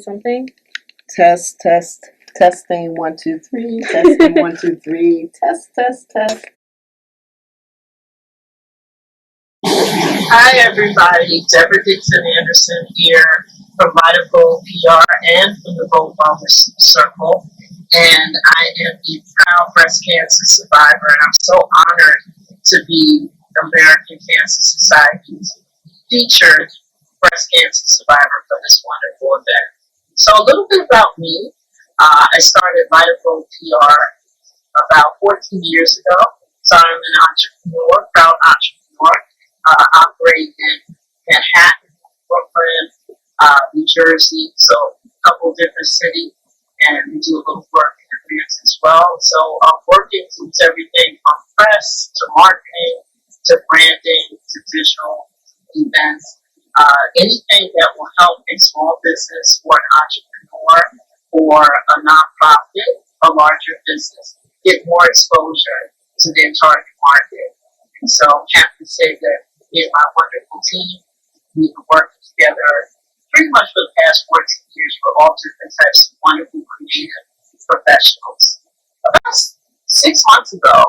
Something. Testing 1 2 3. Testing 1 2 3. Test. Hi everybody, Debra Dixon-Anderson here from Untitled PR and from the Gold Wellness Circle. And I am a proud breast cancer survivor, and I'm so honored to be American Cancer Society's featured breast cancer survivor for this wonderful event. So a little bit about me. I started Untitled PR about 14 years ago. So I'm an entrepreneur, proud entrepreneur. Operate in Manhattan, Brooklyn, New Jersey, so a couple different cities, and we do a little work in Atlanta as well. So work includes everything from press to marketing to branding to digital events, anything that will help a small business or an entrepreneur or a nonprofit, a larger business, get more exposure to their target market. And so I'm happy to say that me and my wonderful team, we've been working together pretty much for the past 14 years for all different types of wonderful creative professionals. About 6 months ago,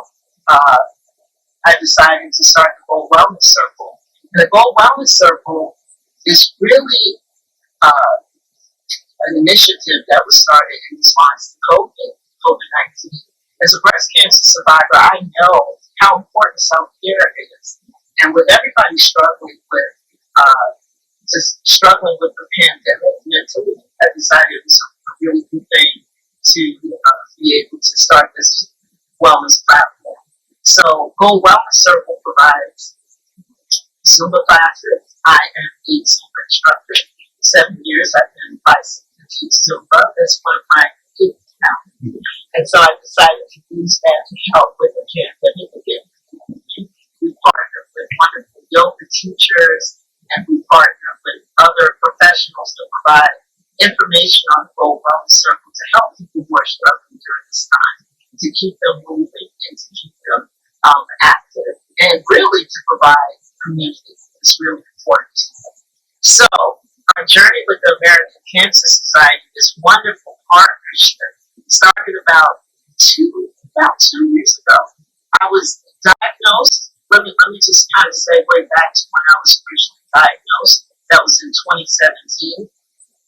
I decided to start the Gold Wellness Circle. And the Gold Wellness Circle is really an initiative that was started in response to COVID-19. As a breast cancer survivor, I know how important self-care is. And with everybody struggling with the pandemic mentally, I decided it was a really good thing to be able to start this wellness platform. So Gold Wellness Circle provides Zumba classes. I am a Zumba instructor. 7 years I've been licensed to teach Zumba. That's one of my gigs now. And so I decided to use that to help with the pandemic again. We partner with wonderful yoga teachers, and we partner with other professionals to provide information on the Gold Wellness Circle to help people who are struggling during this time, to keep them moving and to keep them active, and really to provide community. It's really important. So our journey with the American Cancer Society, this wonderful partnership, started about two years ago. I was diagnosed. Let me just kind of segue back to when I was originally diagnosed. That was in 2017.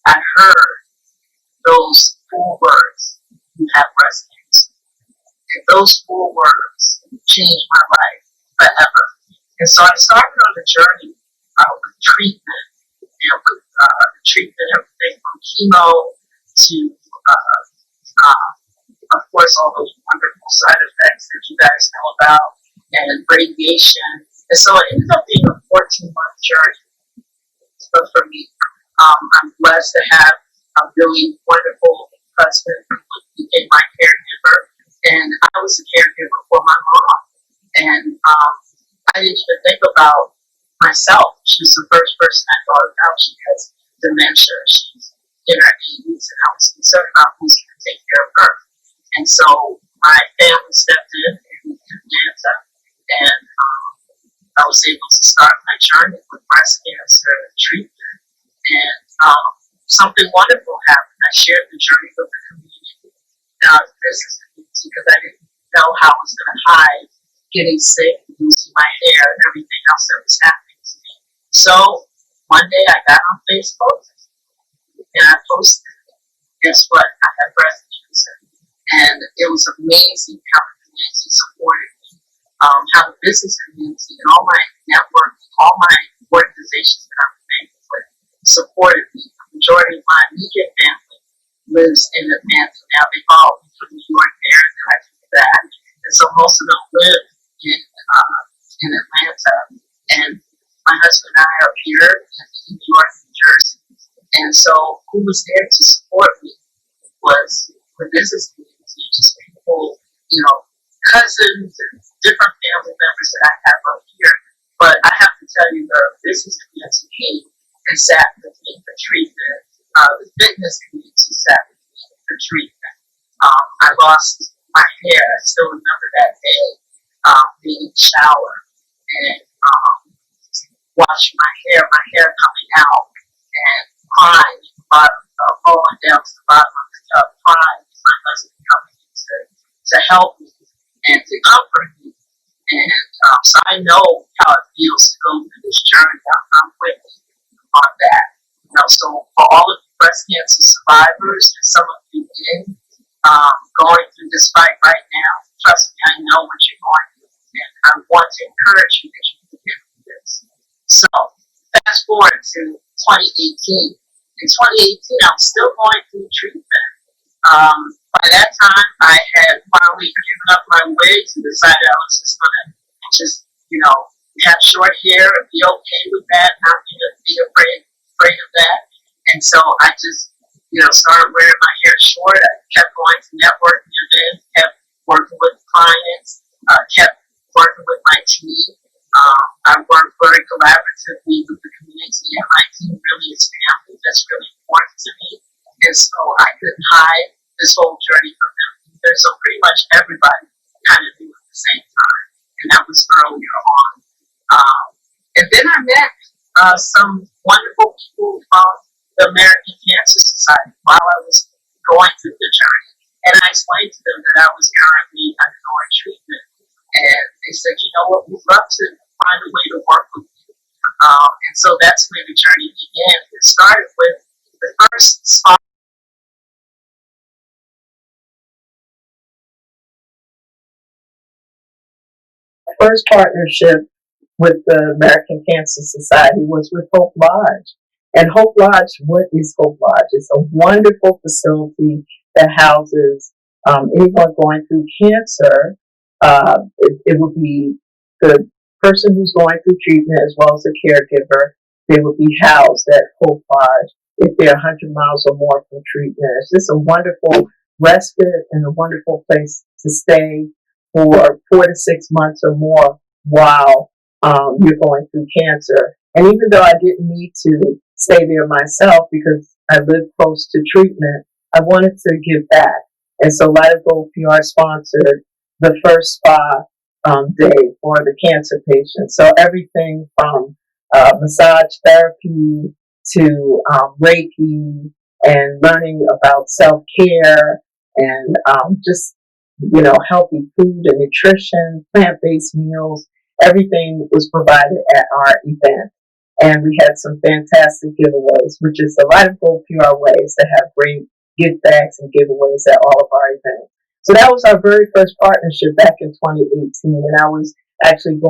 I heard those 4 words: "You have breast cancer." And those 4 words changed my life forever. And so I started on a journey with treatment, and with everything from chemo to, of course, all those wonderful side effects that you guys know about, and radiation. And so it ended up being a 14-month journey. But for me, I'm blessed to have a really wonderful husband who became my caregiver. And I was a caregiver for my mom. And I didn't even think about myself. She was the first person I thought about. She has dementia. She's in her 80s, and I was concerned about who's going to take care of her. And so my family stepped in Atlanta, and I was able to start my journey with breast cancer treatment. And something wonderful happened. I shared the journey with the community, the business community, because I didn't know how I was going to hide getting sick, losing my hair, and everything else that was happening to me. So one day I got on Facebook and I posted, guess what? I had breast cancer. And it was amazing how the community supported me, how the business community and all my networks, all my organizations that I'm connected with supported me. The majority of my immediate family lives in Atlanta now. They follow me from New York there, and I do that. And so most of them live in Atlanta. And my husband and I are here in New York, New Jersey. And so who was there to support me was the business community, just people, cousins and different family members that I have up here. But I have to tell you, the business community came and sat with me for treatment. The fitness community sat with me for treatment. I lost my hair. I still remember that day, being in the shower and washing my hair coming out, and crying at the bottom of falling down to the bottom of the cup, crying, my husband coming in to help me and to comfort me. And so I know how it feels to go through this journey. I'm with you on that. So for all of the breast cancer survivors and some of you going through this fight right now, trust me, I know what you're going through. And I want to encourage you that you can get through this. So fast forward to 2018. In 2018, I'm still going through treatment. By that time, I had finally given up my wigs and decided I was just going to have short hair and be okay with that, not be afraid of that. And so I just, started wearing my hair short. I kept going to networking events, kept working with clients, kept working with my team. I work very collaboratively with the community, and my team really is family. That's really important to me. And so I couldn't hide this whole journey from them either. So pretty much everybody kind of knew at the same time. And that was earlier on. And then I met some wonderful people from the American Cancer Society while I was going through the journey. And I explained to them that I was currently undergoing treatment. And they said, you know what, we'd love to find a way to work with you. And so that's where the journey began. It started with the first spot. First partnership with the American Cancer Society was with Hope Lodge. And Hope Lodge, what is Hope Lodge? It's a wonderful facility that houses anyone going through cancer. It will be the person who's going through treatment as well as the caregiver. They will be housed at Hope Lodge if they're 100 miles or more from treatment. It's just a wonderful respite and a wonderful place to stay for 4 to 6 months or more while you're going through cancer. And even though I didn't need to stay there myself because I lived close to treatment, I wanted to give back. And so Light of Gold PR sponsored the first spa day for the cancer patients. So everything from massage therapy to Reiki and learning about self-care and just healthy food and nutrition, plant-based meals, everything was provided at our event. And we had some fantastic giveaways, which is a lot of Gold PR ways to have great gift bags and giveaways at all of our events. So that was our very first partnership back in 2018. And I was actually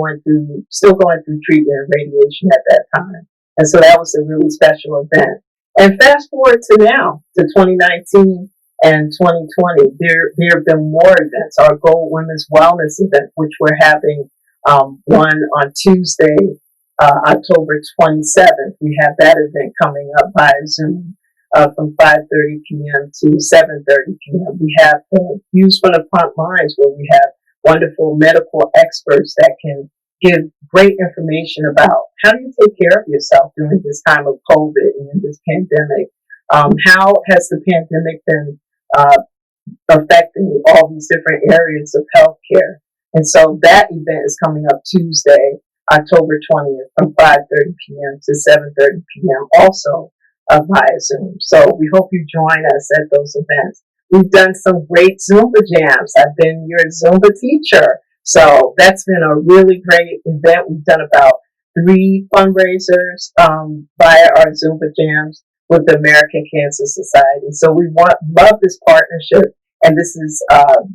still going through treatment and radiation at that time. And so that was a really special event. And fast forward to now, to 2019 and 2020, there have been more events. Our Gold Women's Wellness event, which we're having one on Tuesday, October 27th. We have that event coming up by Zoom from 5:30 p.m. to 7:30 p.m. We have the Views from the Front Lines, where we have wonderful medical experts that can give great information about how do you take care of yourself during this time of COVID and this pandemic. How has the pandemic been affecting all these different areas of healthcare? And so that event is coming up Tuesday, October 20th from 5:30 p.m. to 7:30 p.m. also via Zoom. So we hope you join us at those events. We've done some great Zumba jams. I've been your Zumba teacher. So that's been a really great event. We've done about 3 fundraisers via our Zumba jams with the American Cancer Society. So we love this partnership. And this is,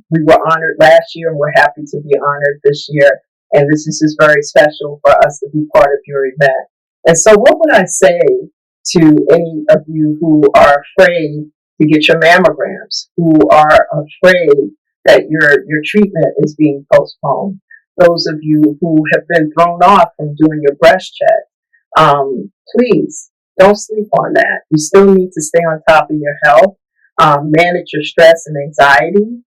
we were honored last year and we're happy to be honored this year. And this is just very special for us to be part of your event. And so what would I say to any of you who are afraid to get your mammograms, who are afraid that your treatment is being postponed? Those of you who have been thrown off from doing your breast check, please don't sleep on that. You still need to stay on top of your health. Manage your stress and anxiety.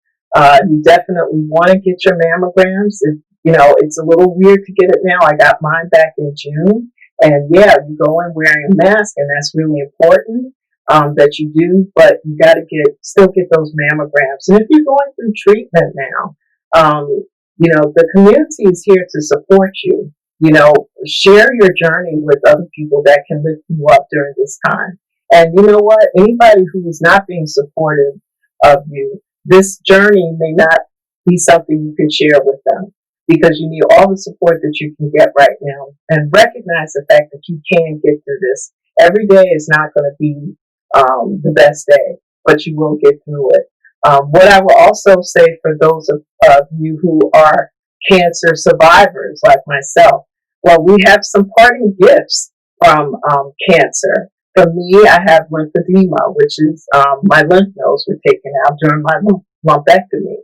You definitely want to get your mammograms. It's a little weird to get it now. I got mine back in June. And yeah, you go in wearing a mask, and that's really important that you do, but you got to still get those mammograms. And if you're going through treatment now, the community is here to support you. Share your journey with other people that can lift you up during this time. And you know what? Anybody who is not being supportive of you, this journey may not be something you can share with them, because you need all the support that you can get right now, and recognize the fact that you can get through this. Every day is not going to be the best day, but you will get through it. What I will also say for those of you who are cancer survivors like myself, well, we have some parting gifts from cancer. For me, I have lymphedema, which is my lymph nodes were taken out during my lumpectomy.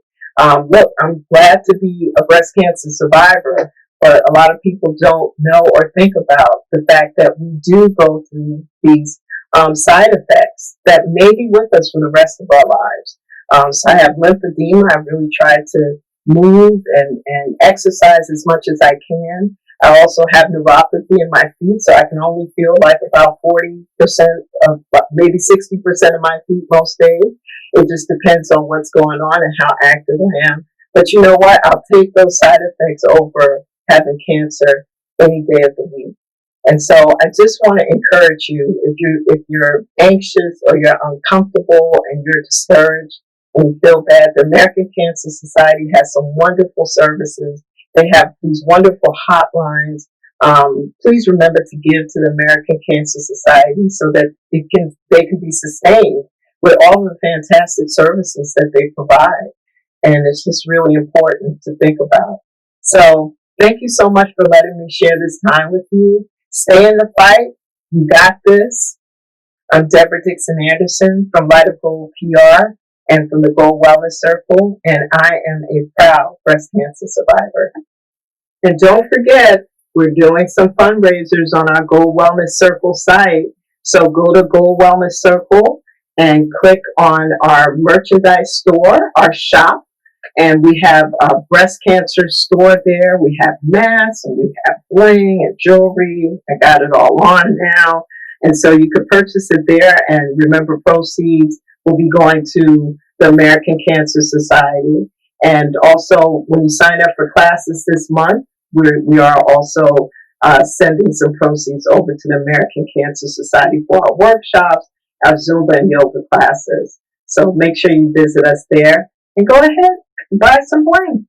Look, I'm glad to be a breast cancer survivor, but a lot of people don't know or think about the fact that we do go through these side effects that may be with us for the rest of our lives. So I have lymphedema. I really try to move and exercise as much as I can. I also have neuropathy in my feet, so I can only feel like about 40% of, maybe 60% of my feet most days. It just depends on what's going on and how active I am. But you know what? I'll take those side effects over having cancer any day of the week. And so I just want to encourage you, if you're anxious or you're uncomfortable and you're discouraged and you feel bad, the American Cancer Society has some wonderful services. They have these wonderful hotlines. Please remember to give to the American Cancer Society so that they can be sustained with all the fantastic services that they provide. And it's just really important to think about. So thank you so much for letting me share this time with you. Stay in the fight. You got this. I'm Debra Dixon-Anderson from Light of Gold PR and from the Gold Wellness Circle, and I am a proud breast cancer survivor. And don't forget, we're doing some fundraisers on our Gold Wellness Circle site. So go to Gold Wellness Circle and click on our merchandise store, our shop, and we have a breast cancer store there. We have masks and we have bling and jewelry. I got it all on now. And so you could purchase it there, and remember, proceeds will be going to the American Cancer Society. And also, when you sign up for classes this month, we are also sending some proceeds over to the American Cancer Society for our workshops, our Zumba and yoga classes. So make sure you visit us there and go ahead and buy some bling.